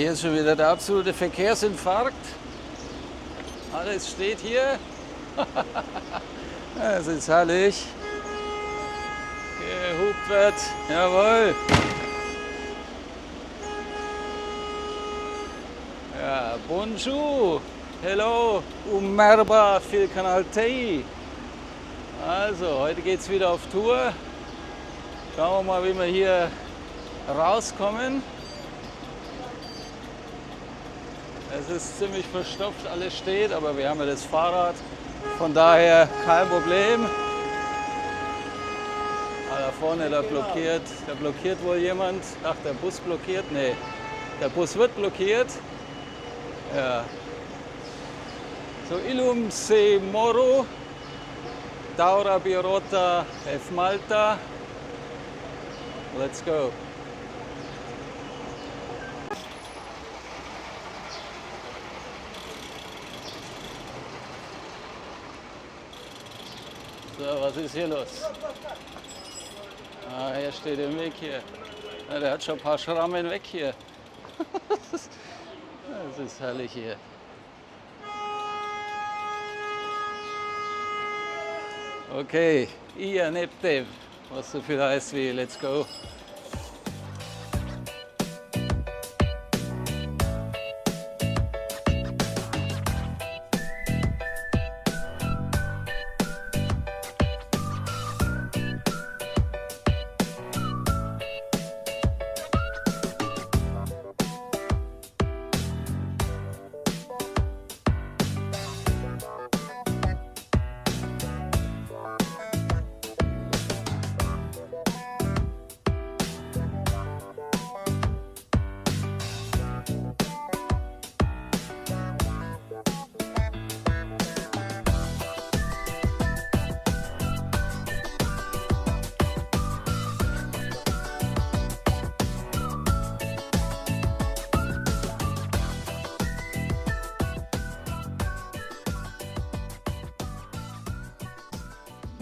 hier ist schon wieder der absolute Verkehrsinfarkt. Alles steht hier. Es ist herrlich. Gehupt wird. Jawohl. Ja, bonjour. Hello. Merhaba fil Kanal Tei. Also, heute geht es wieder auf Tour. Schauen wir mal, wie wir hier rauskommen. Es ist ziemlich verstopft, alles steht, aber wir haben ja das Fahrrad, von daher kein Problem. Ah, da vorne, da blockiert wohl jemand. Ach, der Bus blockiert? Nee, der Bus wird blockiert. Ja. So, Ilum se moro, Daura Birota F Malta. Let's go. So, was ist hier los? Ah, er steht im Weg hier. Ja, der hat schon ein paar Schrammen weg hier. Das ist herrlich hier. Okay, ihr nehmt dem, was so viel heißt wie Let's go.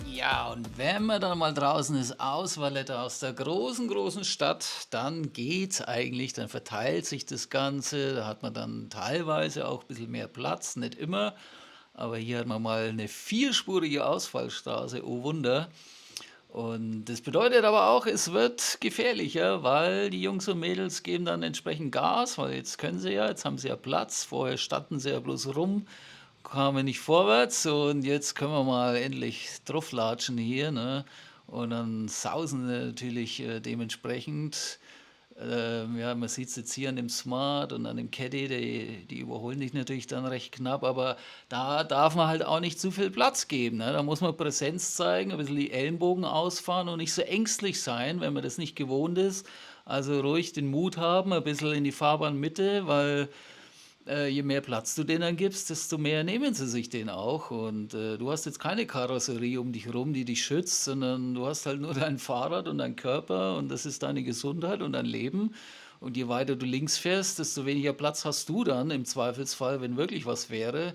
Ja, und wenn man dann mal draußen ist aus Valletta, aus der großen Stadt, dann geht's eigentlich, dann verteilt sich das Ganze, da hat man dann teilweise auch ein bisschen mehr Platz, nicht immer, aber hier hat man mal eine vierspurige Ausfallstraße, oh Wunder. Und das bedeutet aber auch, es wird gefährlicher, weil die Jungs und Mädels geben dann entsprechend Gas, weil jetzt können sie ja, jetzt haben sie ja Platz, vorher standen sie ja bloß rum, kamen nicht vorwärts und jetzt können wir mal endlich drauflatschen hier, ne? Und dann sausen sie natürlich dementsprechend. Ja, man sieht es jetzt hier an dem Smart und an dem Caddy, die überholen dich natürlich dann recht knapp, aber da darf man halt auch nicht zu viel Platz geben. Ne? Da muss man Präsenz zeigen, ein bisschen die Ellenbogen ausfahren und nicht so ängstlich sein, wenn man das nicht gewohnt ist. Also ruhig den Mut haben, ein bisschen in die Fahrbahnmitte, weil je mehr Platz du denen gibst, desto mehr nehmen sie sich den auch. Und du hast jetzt keine Karosserie um dich herum, die dich schützt, sondern du hast halt nur dein Fahrrad und deinen Körper und das ist deine Gesundheit und dein Leben. Und je weiter du links fährst, desto weniger Platz hast du dann im Zweifelsfall, wenn wirklich was wäre.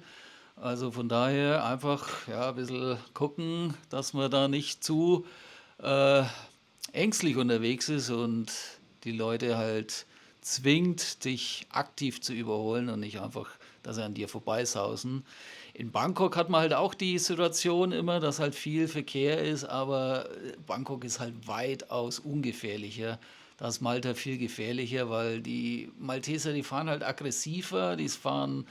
Also von daher einfach ja, ein bisschen gucken, dass man da nicht zu äh, ängstlich unterwegs ist und die Leute halt zwingt, dich aktiv zu überholen und nicht einfach, dass sie an dir vorbeisausen. In Bangkok hat man halt auch die Situation immer, dass halt viel Verkehr ist, aber Bangkok ist halt weitaus ungefährlicher. Da ist Malta viel gefährlicher, weil die Malteser, die fahren halt aggressiver, die fahren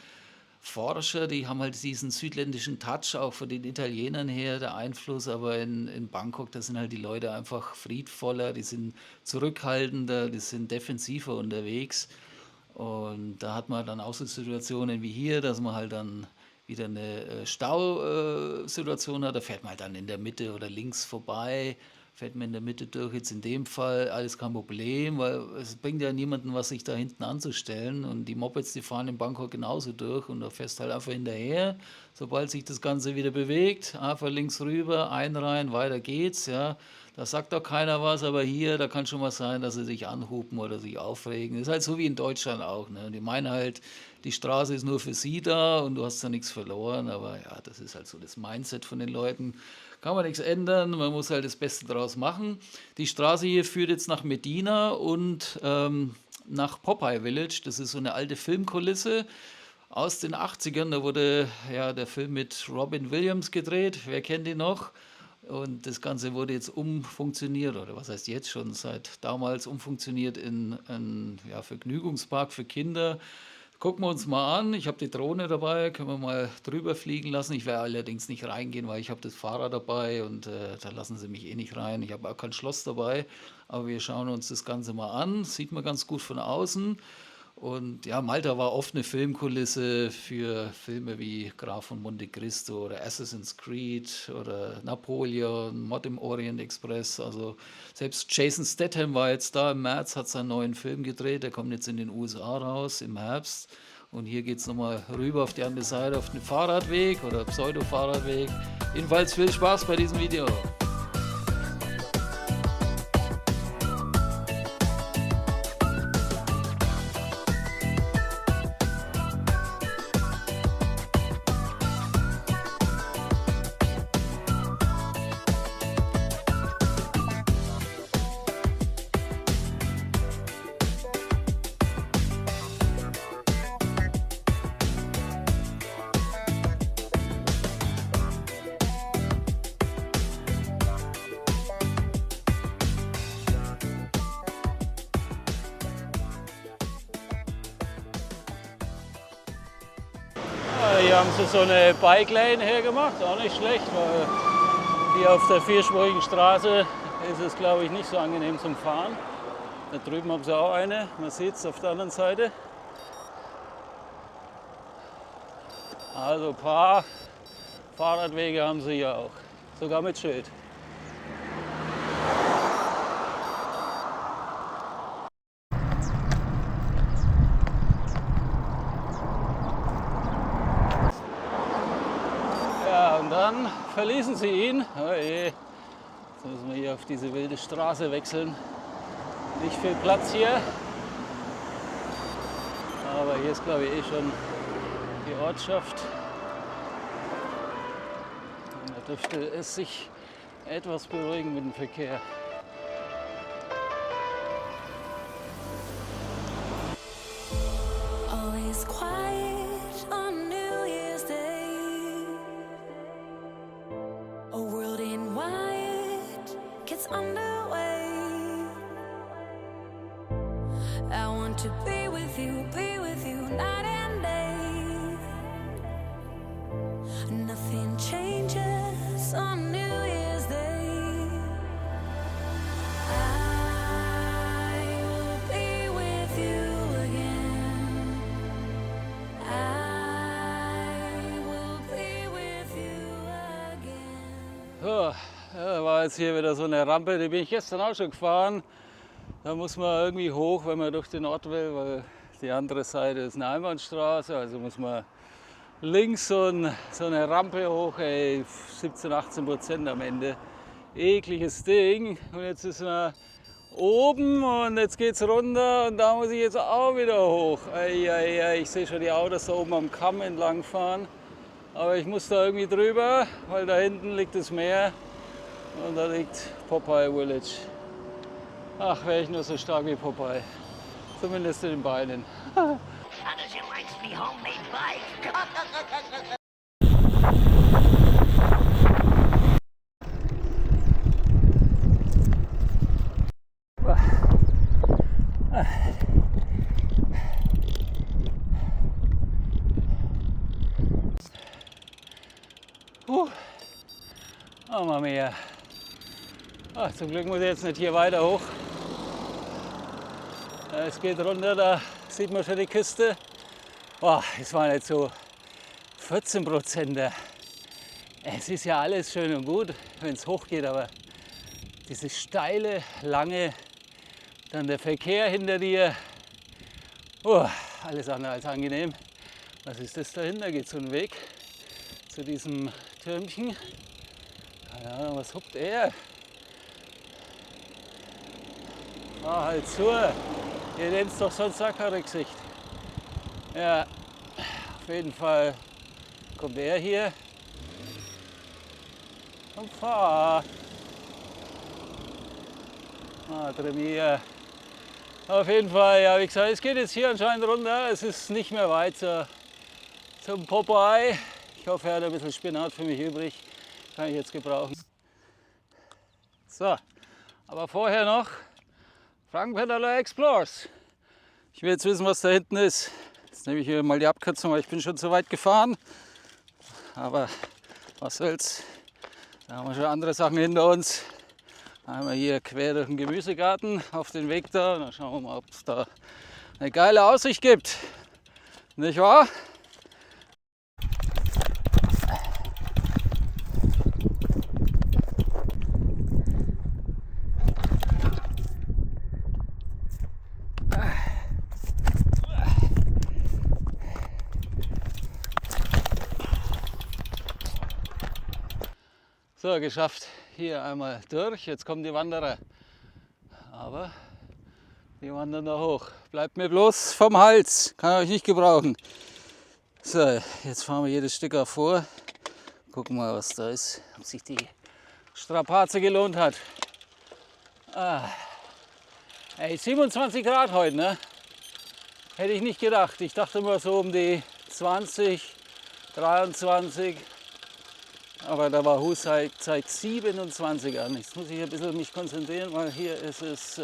Forscher, die haben halt diesen südländischen Touch, auch von den Italienern her, der Einfluss, aber in Bangkok, da sind halt die Leute einfach friedvoller, die sind zurückhaltender, die sind defensiver unterwegs. Und da hat man dann auch so Situationen wie hier, dass man halt dann wieder eine Stausituation hat, da fährt man halt dann in der Mitte oder links vorbei, fährt man in der Mitte durch, jetzt in dem Fall alles kein Problem, weil es bringt ja niemanden was, sich da hinten anzustellen und die Mopeds, die fahren in Bangkok genauso durch und da fährst halt einfach hinterher, sobald sich das Ganze wieder bewegt, einfach links rüber, ein rein, weiter geht's, ja. Da sagt doch keiner was, aber hier, da kann schon mal sein, dass sie sich anhupen oder sich aufregen. Das ist halt so wie in Deutschland auch. Ne? Die meinen halt, die Straße ist nur für sie da und du hast da nichts verloren. Aber ja, das ist halt so das Mindset von den Leuten. Kann man nichts ändern, man muss halt das Beste draus machen. Die Straße hier führt jetzt nach Medina und nach Popeye Village. Das ist so eine alte Filmkulisse aus den 80ern. Da wurde ja der Film mit Robin Williams gedreht. Wer kennt ihn noch? Und das Ganze wurde jetzt umfunktioniert, oder was heißt jetzt schon, seit damals umfunktioniert in einen, ja, Vergnügungspark für Kinder. Gucken wir uns mal an. Ich habe die Drohne dabei, können wir mal drüber fliegen lassen. Ich werde allerdings nicht reingehen, weil ich habe das Fahrrad dabei und da lassen sie mich eh nicht rein. Ich habe auch kein Schloss dabei, aber wir schauen uns das Ganze mal an. Sieht man ganz gut von außen. Und ja, Malta war oft eine Filmkulisse für Filme wie Graf von Monte Cristo oder Assassin's Creed oder Napoleon, Mord im Orient Express. Also selbst Jason Statham war jetzt da im März, hat seinen neuen Film gedreht. Der kommt jetzt in den USA raus im Herbst. Und hier geht es nochmal rüber auf die andere Seite auf den Fahrradweg oder Pseudo-Fahrradweg. Jedenfalls viel Spaß bei diesem Video. Hier haben sie so eine Bike Lane hergemacht, auch nicht schlecht, weil hier auf der vierspurigen Straße ist es, glaube ich, nicht so angenehm zum Fahren. Da drüben haben sie auch eine, man sieht es auf der anderen Seite. Also ein paar Fahrradwege haben sie hier auch, sogar mit Schild. Und dann verließen sie ihn. Oh je. Jetzt müssen wir hier auf diese wilde Straße wechseln. Nicht viel Platz hier. Aber hier ist, glaube ich, eh schon die Ortschaft. Und da dürfte es sich etwas beruhigen mit dem Verkehr. Always quiet on New Year's Day. A world in white gets underway. I want to be with you night and day. Nothing changes on New Year's Day. I will be with you again. I will be with you again. So, da war jetzt hier wieder so eine Rampe, die bin ich gestern auch schon gefahren. Da muss man irgendwie hoch, wenn man durch den Ort will, weil die andere Seite ist eine Einbahnstraße, also muss man links so eine Rampe hoch, ey, 17-18% am Ende. Ekliges Ding. Und jetzt ist man oben und jetzt geht's runter und da muss ich jetzt auch wieder hoch. Ich sehe schon die Autos da oben am Kamm entlang fahren. Aber ich muss da irgendwie drüber, weil da hinten liegt das Meer und da liegt Popeye Village. Ach, wäre ich nur so stark wie Popeye. Zumindest in den Beinen. Anderson likes me homemade bike. Mamma mia. Ach, zum Glück muss ich jetzt nicht hier weiter hoch. Es geht runter, da sieht man schon die Küste. Boah, es waren jetzt so 14%. Es ist ja alles schön und gut, wenn es hochgeht, aber dieses steile, lange, dann der Verkehr hinter dir, alles andere als angenehm. Was ist das dahinter? Geht so ein Weg zu diesem Türmchen. Keine Ahnung, was huppt er? Ah, halt zu. Ihr nennt es doch sonst auch kein Rücksicht. Ja, auf jeden Fall kommt er hier und fahr. Madre mia. Auf jeden Fall, ja, wie gesagt, es geht jetzt hier anscheinend runter. Es ist nicht mehr weit zum Popeye. Ich hoffe, er hat ein bisschen Spinat für mich übrig. Kann ich jetzt gebrauchen. So, aber vorher noch Frankenpedaler Explores. Ich will jetzt wissen, was da hinten ist. Jetzt nehme ich hier mal die Abkürzung, weil ich bin schon zu weit gefahren. Aber was soll's. Da haben wir schon andere Sachen hinter uns. Einmal hier quer durch den Gemüsegarten auf den Weg da. Dann schauen wir mal, ob es da eine geile Aussicht gibt. Nicht wahr? So, geschafft. Hier einmal durch. Jetzt kommen die Wanderer. Aber die wandern da hoch. Bleibt mir bloß vom Hals. Kann ich euch nicht gebrauchen. So, jetzt fahren wir jedes Stück vor. Gucken mal, was da ist. Ob sich die Strapaze gelohnt hat. Ey, 27 Grad heute, ne? Hätte ich nicht gedacht. Ich dachte immer so um die 20, 23. Aber da war Husheim zeigt 27 an. Jetzt muss ich ein bisschen mich konzentrieren, weil hier ist es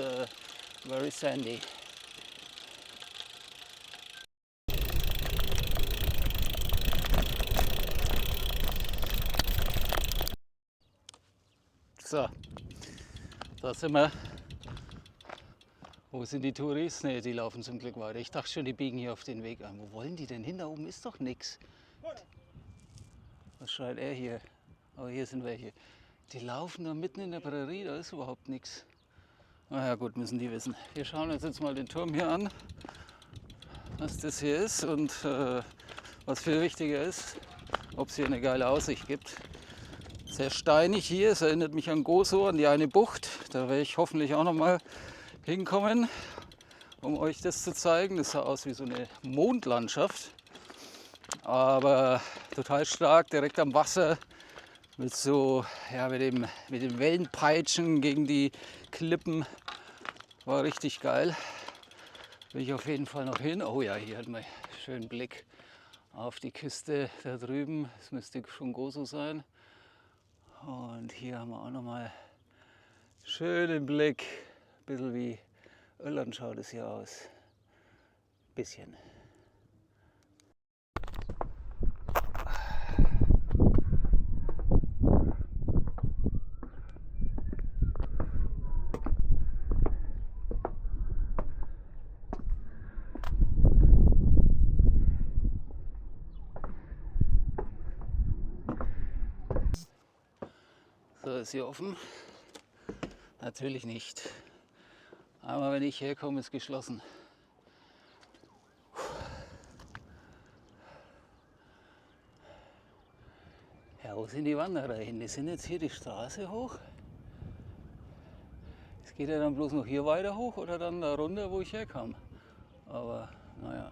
very sandy. So, da sind wir. Wo sind die Touris? Ne, die laufen zum Glück weiter. Ich dachte schon, die biegen hier auf den Weg ein. Wo wollen die denn hin? Da oben ist doch nichts. Was schreit er hier? Oh, hier sind welche. Die laufen da mitten in der Prärie, da ist überhaupt nichts. Na ja, gut, müssen die wissen. Wir schauen uns jetzt mal den Turm hier an, was das hier ist und was viel wichtiger ist, ob es hier eine geile Aussicht gibt. Sehr steinig hier, es erinnert mich an Gozo, an die eine Bucht. Da werde ich hoffentlich auch noch mal hinkommen, um euch das zu zeigen. Das sah aus wie so eine Mondlandschaft. Aber total stark, direkt am Wasser, mit so, ja, mit dem Wellenpeitschen gegen die Klippen. War richtig geil. Will ich auf jeden Fall noch hin. Oh ja, hier hat man einen schönen Blick auf die Küste da drüben. Das müsste schon Gozo sein. Und hier haben wir auch noch mal schönen Blick. Ein bisschen wie Irland schaut es hier aus. Bisschen. So, ist hier offen? Natürlich nicht. Aber wenn ich herkomme, ist geschlossen. Ja, wo sind die Wanderer hin? Die sind jetzt hier die Straße hoch. Es geht ja dann bloß noch hier weiter hoch oder dann da runter, wo ich herkam. Aber naja.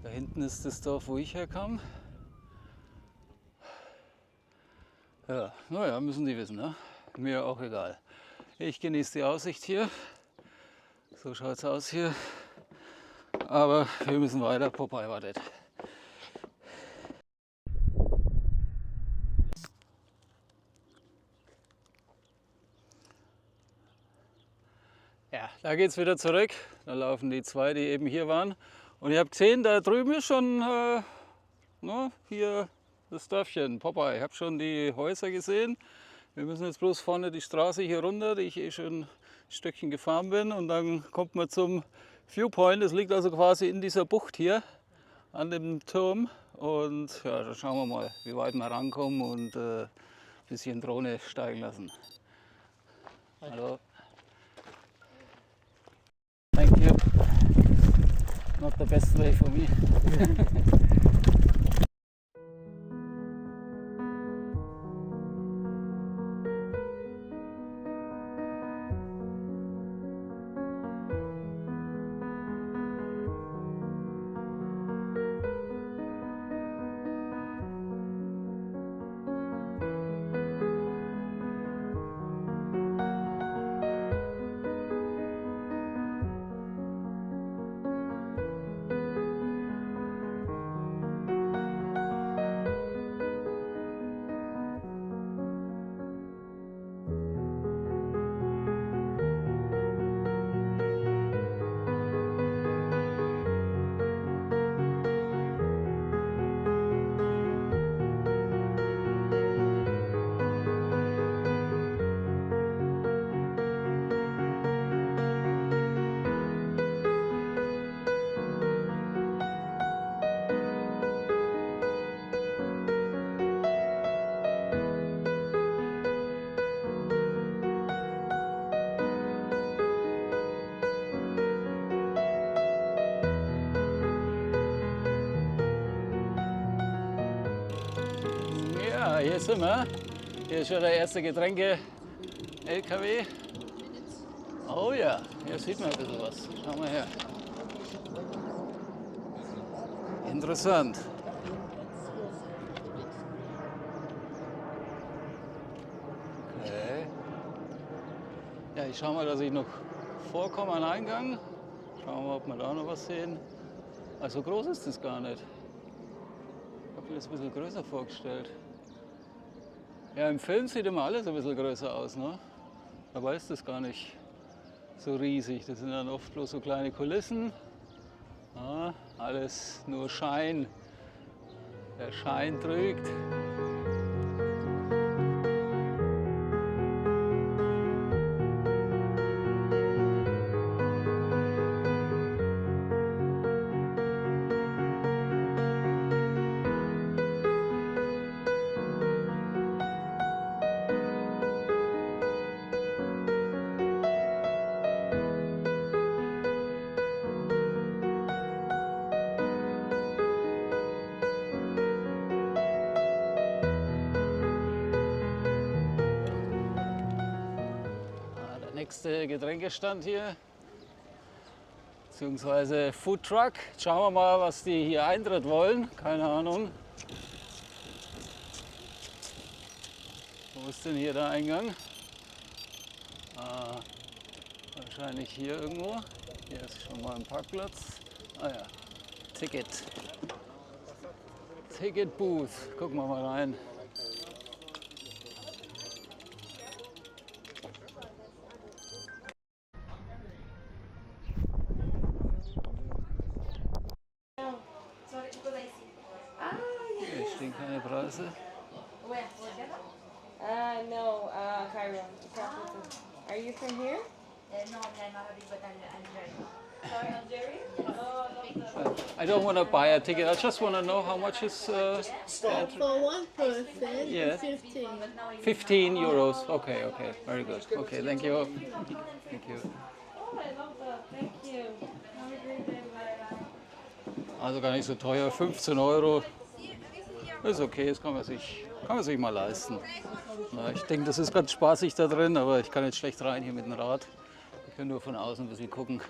Da hinten ist das Dorf, wo ich herkam. Ja, naja, müssen die wissen, ne? Mir auch egal. Ich genieße die Aussicht hier. So schaut es aus hier. Aber wir müssen weiter. Popeye wartet. Ja, da geht es wieder zurück. Da laufen die zwei, die eben hier waren. Und ihr habt gesehen, da drüben ist schon hier das Dörfchen Popeye. Ich habe schon die Häuser gesehen. Wir müssen jetzt bloß vorne die Straße hier runter, die ich eh schon ein Stückchen gefahren bin. Und dann kommt man zum Viewpoint. Das liegt also quasi in dieser Bucht hier an dem Turm. Und ja, da schauen wir mal, wie weit wir rankommen und ein bisschen Drohne steigen lassen. Hallo. Thank you. Not the best way for me. hier sind wir. Hier ist schon der erste Getränke-LKW. Oh ja, hier sieht man ein bisschen was. Schau mal her. Interessant. Okay. Ja, ich schaue mal, dass ich noch vorkomme an den Eingang. Schauen wir mal, ob wir da noch was sehen. Also groß ist das gar nicht. Ich habe mir das ein bisschen größer vorgestellt. Ja, im Film sieht immer alles ein bisschen größer aus, ne? Dabei ist das gar nicht so riesig. Das sind dann oft bloß so kleine Kulissen. Ja, alles nur Schein. Der Schein trügt. Der nächste Getränkestand hier, beziehungsweise Food Truck. Schauen wir mal, was die hier Eintritt wollen. Keine Ahnung. Wo ist denn hier der Eingang? Wahrscheinlich hier irgendwo. Hier ist schon mal ein Parkplatz. Ah ja, Ticket. Ticket Booth. Gucken wir mal rein. Hier stehen keine Preise. No, Cairo, capital. Are you from here? No, I'm Arabic, but I'm Algerian. Sorry, Algeria? I don't want to buy a ticket. I just want to know how much is For one person, Yeah. 15. 15 euros. Okay, okay, very good. Okay, thank you. Thank you. Oh, I love that. Thank you. Have a great day. Bye. Also gar nicht so teuer, 15 Euro. Ist okay, das kann man sich mal leisten. Na, ich denke, das ist ganz spaßig da drin, aber ich kann jetzt schlecht rein hier mit dem Rad. Ich kann nur von außen ein bisschen gucken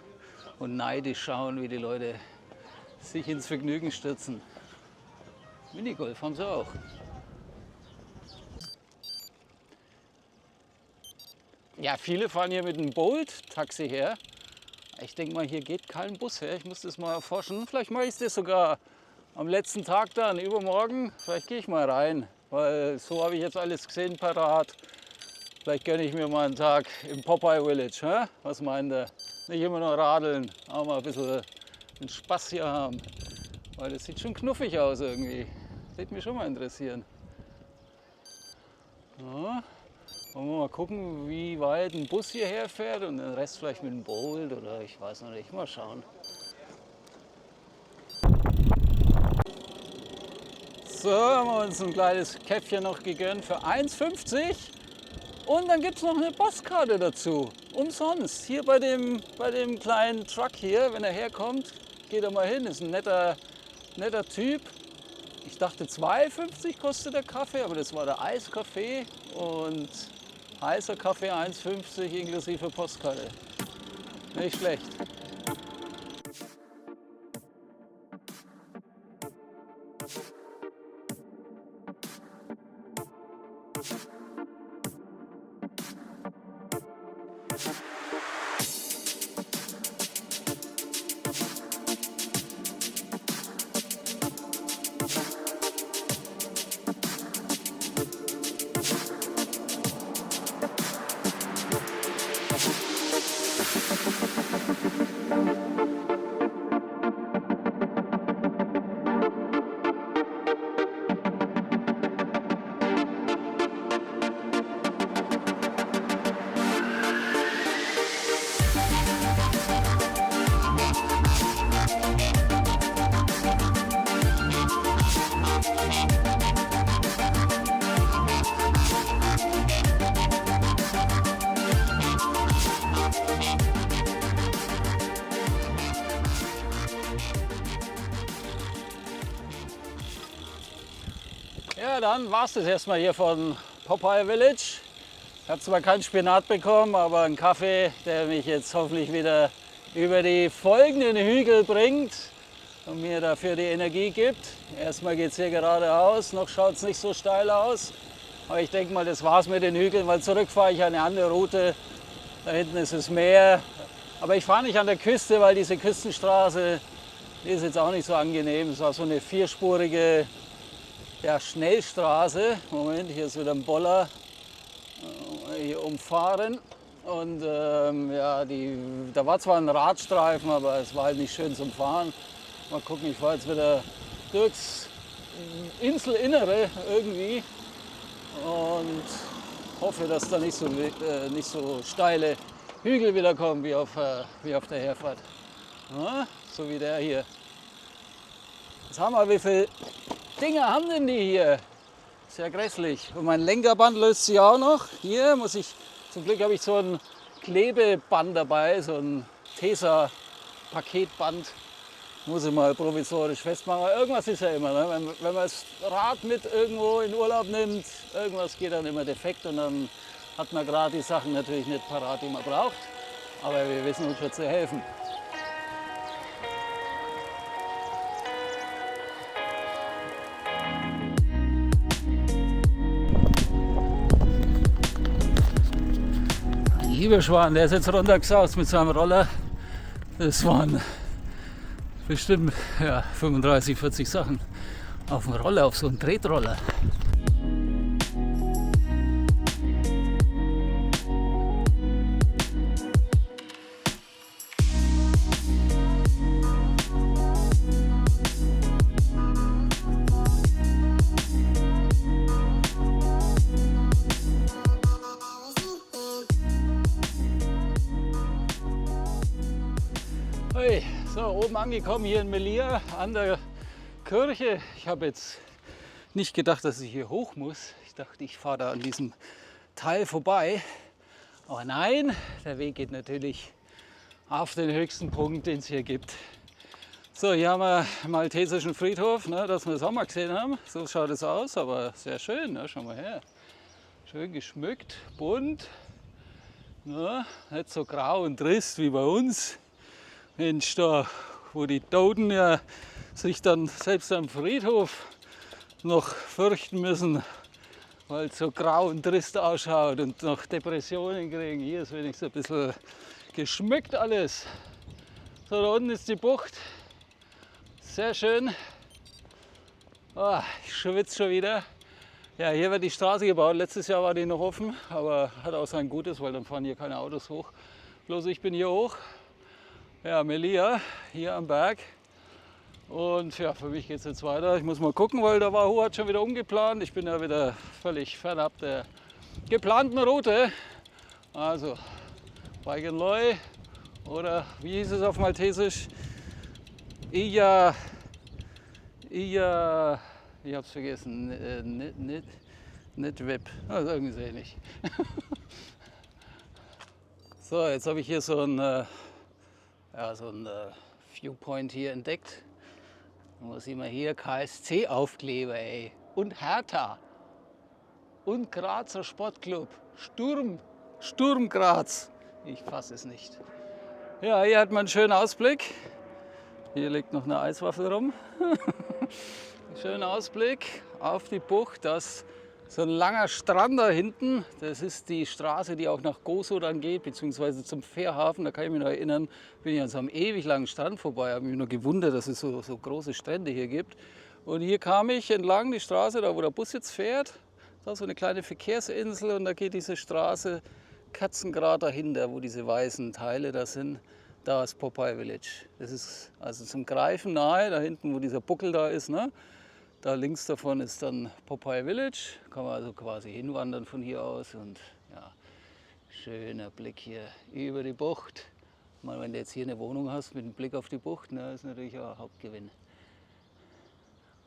und neidisch schauen, wie die Leute sich ins Vergnügen stürzen. Minigolf haben sie auch. Ja, viele fahren hier mit einem Bolt-Taxi her. Ich denke mal, hier geht kein Bus her. Ich muss das mal erforschen. Vielleicht mache ich das sogar am letzten Tag dann, übermorgen. Vielleicht gehe ich mal rein, weil so habe ich jetzt alles gesehen parat. Vielleicht gönne ich mir mal einen Tag im Popeye Village. Hä? Was meint ihr? Nicht immer nur radeln, auch mal ein bisschen den Spaß hier haben. Weil das sieht schon knuffig aus irgendwie. Das würde mich schon mal interessieren. Ja. Wollen wir mal gucken, wie weit ein Bus hierher fährt und den Rest vielleicht mit dem Bolt oder ich weiß noch nicht. Mal schauen. So, haben wir uns ein kleines Käffchen noch gegönnt für 1,50 und dann gibt es noch eine Postkarte dazu. Umsonst. Hier bei dem kleinen Truck hier, wenn er herkommt, geht er mal hin. Ist ein netter Typ. Ich dachte 2,50 kostet der Kaffee, aber das war der Eiskaffee und heißer Kaffee 1,50 inklusive Postkarte. Nicht schlecht. Ja, dann war es das erstmal hier von Popeye Village. Ich habe zwar keinen Spinat bekommen, aber einen Kaffee, der mich jetzt hoffentlich wieder über die folgenden Hügel bringt und mir dafür die Energie gibt. Erstmal geht es hier geradeaus, noch schaut es nicht so steil aus. Aber ich denke mal, das war's mit den Hügeln, weil zurück fahre ich eine andere Route. Da hinten ist das Meer. Aber ich fahre nicht an der Küste, weil diese Küstenstraße, die ist jetzt auch nicht so angenehm. Es war so eine vierspurige Schnellstraße. Moment, hier ist wieder ein Boller. Hier umfahren. Und da war zwar ein Radstreifen, aber es war halt nicht schön zum Fahren. Mal gucken, ich fahre jetzt wieder durchs Inselinnere irgendwie und hoffe, dass da nicht so steile Hügel wieder kommen wie auf der Herfahrt. Ja, so wie der hier. Jetzt haben wir, wie viele Dinger haben denn die hier? Sehr grässlich. Und mein Lenkerband löst sich auch noch. Hier muss ich, zum Glück habe ich so ein Klebeband dabei, so ein Tesa-Paketband. Muss ich mal provisorisch festmachen. Aber irgendwas ist ja immer. Ne? Wenn man das Rad mit irgendwo in Urlaub nimmt, irgendwas geht dann immer defekt und dann hat man gerade die Sachen natürlich nicht parat, die man braucht. Aber wir wissen uns schon zu helfen. Ein lieber Schwan, der ist jetzt runtergesaust mit seinem Roller. Das waren bestimmt 35, 40 Sachen auf dem Roller, auf so einen Tretroller. Hey, so oben angekommen hier in Melilla an der Kirche. Ich habe jetzt nicht gedacht, dass ich hier hoch muss. Ich dachte, ich fahre da an diesem Teil vorbei. Aber nein, der Weg geht natürlich auf den höchsten Punkt, den es hier gibt. So, hier haben wir einen maltesischen Friedhof, ne, dass wir das auch mal gesehen haben. So schaut es aus, aber sehr schön. Ne? Schau mal her. Schön geschmückt, bunt. Ne? Nicht so grau und trist wie bei uns. Mensch, da wo die Toten ja sich dann selbst am Friedhof noch fürchten müssen, weil es so grau und trist ausschaut und noch Depressionen kriegen. Hier ist wenigstens ein bisschen geschmückt alles. So, da unten ist die Bucht. Sehr schön. Oh, ich schwitze schon wieder. Ja, hier wird die Straße gebaut. Letztes Jahr war die noch offen, aber hat auch sein Gutes, weil dann fahren hier keine Autos hoch. Bloß ich bin hier hoch. Ja, Melilla, hier am Berg. Und ja, für mich geht es jetzt weiter. Ich muss mal gucken, weil der Wahoo hat schon wieder umgeplant. Ich bin ja wieder völlig fernab der geplanten Route. Also, Baigenloy oder wie hieß es auf Maltesisch? Ich hab's vergessen. Nicht Web. Also irgendwie so ähnlich. So, jetzt habe ich hier so ein Viewpoint hier entdeckt. Und was sehen wir hier? KSC-Aufkleber, ey. Und Hertha. Und Grazer Sportclub. Sturm Graz. Ich fasse es nicht. Ja, hier hat man einen schönen Ausblick. Hier liegt noch eine Eiswaffel rum. Schönen Ausblick auf die Bucht. Das so ein langer Strand da hinten, das ist die Straße, die auch nach Gozo dann geht, beziehungsweise zum Fährhafen. Da kann ich mich noch erinnern, bin ich an so einem ewig langen Strand vorbei, habe mich nur gewundert, dass es so große Strände hier gibt. Und hier kam ich entlang die Straße, da wo der Bus jetzt fährt, da ist so eine kleine Verkehrsinsel und da geht diese Straße Katzengrad dahinter, wo diese weißen Teile da sind. Da ist Popeye Village. Das ist also zum Greifen nahe, da hinten, wo dieser Buckel da ist, ne? Da links davon ist dann Popeye Village, kann man also quasi hinwandern von hier aus und ja, schöner Blick hier über die Bucht. Mal, wenn du jetzt hier eine Wohnung hast mit einem Blick auf die Bucht, ne, ist natürlich auch ein Hauptgewinn.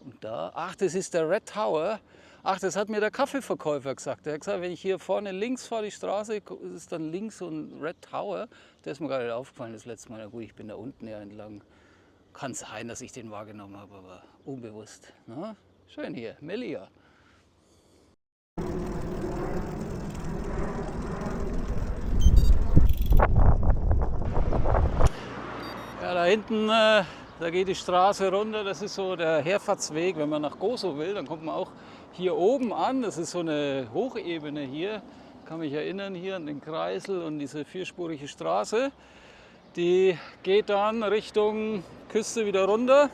Und da, ach, das ist der Red Tower. Ach, das hat mir der Kaffeeverkäufer gesagt. Der hat gesagt, wenn ich hier vorne links fahre die Straße, ist dann links so ein Red Tower. Der ist mir gar nicht aufgefallen das letzte Mal. Na gut, ich bin da unten ja entlang. Kann sein, dass ich den wahrgenommen habe, aber unbewusst. Na? Schön hier, Melilla. Ja, da hinten, da geht die Straße runter. Das ist so der Herfahrtsweg. Wenn man nach Gozo will, dann kommt man auch hier oben an. Das ist so eine Hochebene hier. Ich kann mich erinnern hier an den Kreisel und diese vierspurige Straße. Die geht dann Richtung Küste wieder runter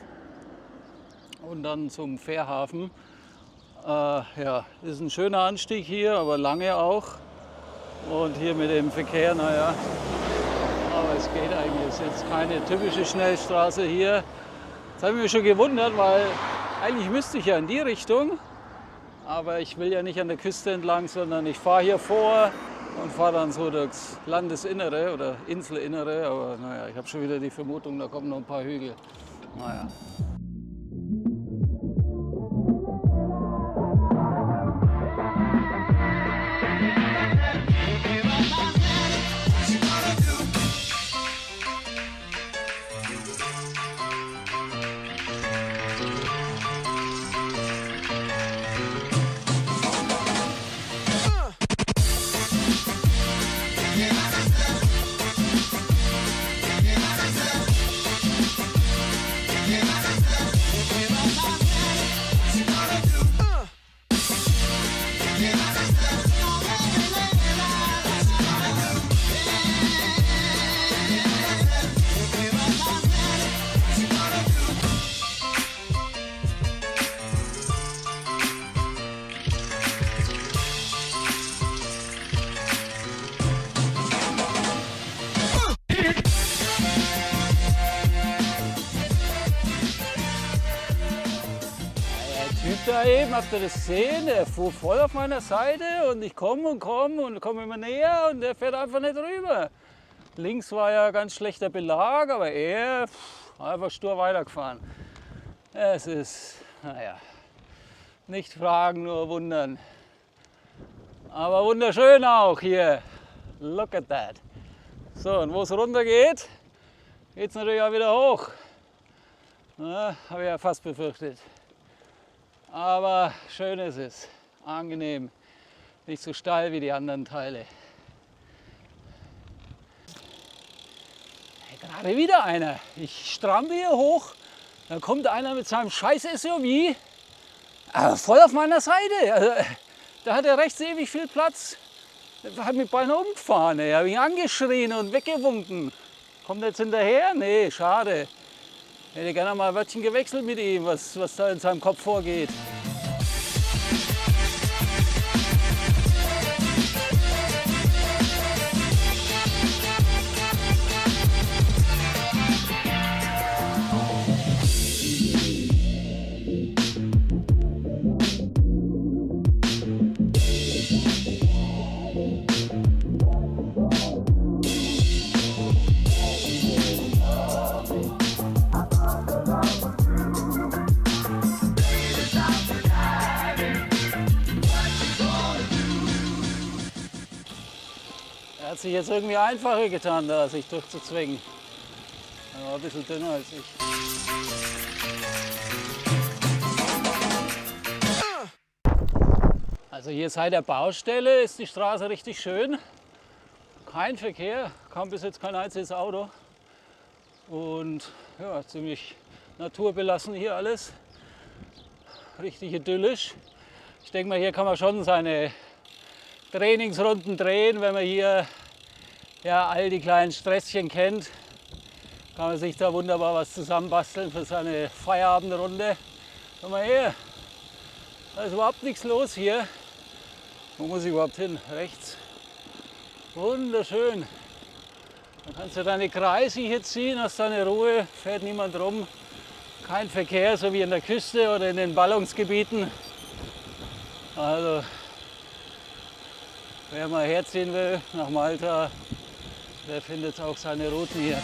und dann zum Fährhafen. Ja, ist ein schöner Anstieg hier, aber lange auch. Und hier mit dem Verkehr, naja, aber es geht eigentlich. Es ist jetzt keine typische Schnellstraße hier. Das habe ich mich schon gewundert, weil eigentlich müsste ich ja in die Richtung. Aber ich will ja nicht an der Küste entlang, sondern ich fahre hier vor und fahre dann so durchs Landesinnere oder Inselinnere. Aber naja, ich habe schon wieder die Vermutung, da kommen noch ein paar Hügel. Naja. Da eben, habt ihr das gesehen? Der fuhr voll auf meiner Seite und ich komme und komme immer näher und der fährt einfach nicht rüber. Links war ja ganz schlechter Belag, aber er einfach stur weitergefahren. Es ist, naja, nicht fragen, nur wundern. Aber wunderschön auch hier. Look at that. So, und wo es runter geht, geht es natürlich auch wieder hoch. Habe ich ja fast befürchtet. Aber schön ist es, angenehm, nicht so steil wie die anderen Teile. Hey, gerade wieder einer. Ich strampel hier hoch, dann kommt einer mit seinem scheiß SUV voll auf meiner Seite. Also, da hat er rechts ewig viel Platz. Der hat mich beinahe umgefahren. Ich habe ihn angeschrien und weggewunken. Kommt er jetzt hinterher? Nee, schade. Ich hätte gerne mal ein Wörtchen gewechselt mit ihm, was da in seinem Kopf vorgeht. Hat sich jetzt irgendwie einfacher getan, da sich durchzuzwingen. Er war ein bisschen dünner als ich. Also hier seit der Baustelle ist die Straße richtig schön. Kein Verkehr, kam bis jetzt kein einziges Auto. Und ja, ziemlich naturbelassen hier alles. Richtig idyllisch. Ich denke mal, hier kann man schon seine Trainingsrunden drehen, wenn man hier ja, all die kleinen Stresschen kennt, kann man sich da wunderbar was zusammenbasteln für seine Feierabendrunde. Komm mal her, da ist überhaupt nichts los hier. Wo muss ich überhaupt hin? Rechts. Wunderschön. Dann kannst du deine Kreise hier ziehen, hast deine Ruhe, fährt niemand rum. Kein Verkehr, so wie an der Küste oder in den Ballungsgebieten. Also, wer mal herziehen will nach Malta, der findet auch seine Routen hier.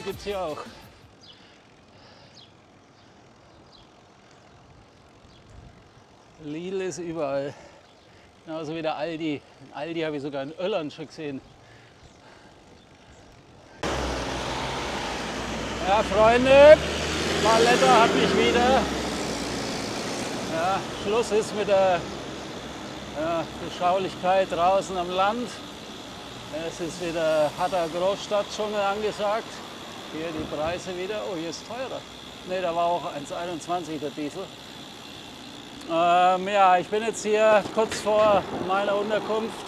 gibt es hier auch. Lidl ist überall. Genauso wie der Aldi. In Aldi habe ich sogar in Irland schon gesehen. Ja, Freunde, Valletta hat mich wieder. Ja, Schluss ist mit der Beschaulichkeit draußen am Land. Es ist wieder harter Großstadtdschungel angesagt. Hier die Preise wieder. Oh, hier ist teurer. Ne, da war auch 1,21 der Diesel. Ja, ich bin jetzt hier kurz vor meiner Unterkunft.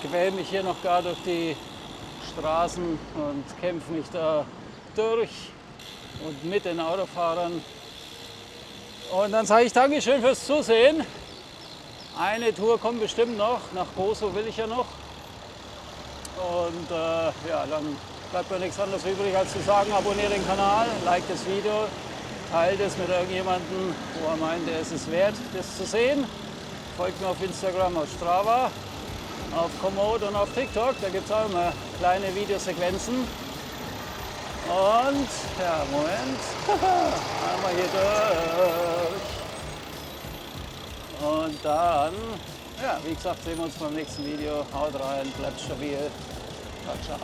Quäle mich hier noch gar durch die Straßen und kämpfe mich da durch und mit den Autofahrern. Und dann sage ich Dankeschön fürs Zusehen. Eine Tour kommt bestimmt noch. Nach Boso will ich ja noch. Und ja, dann bleibt mir nichts anderes übrig, als zu sagen, abonniere den Kanal, like das Video, teilt es mit irgendjemandem, wo er meint, er ist es wert, das zu sehen. Folgt mir auf Instagram, auf Strava, auf Komoot und auf TikTok. Da gibt es auch immer kleine Videosequenzen. Und, ja, Moment, einmal hier durch. Und dann, ja, wie gesagt, sehen wir uns beim nächsten Video. Haut rein, bleibt stabil. Ciao, ciao.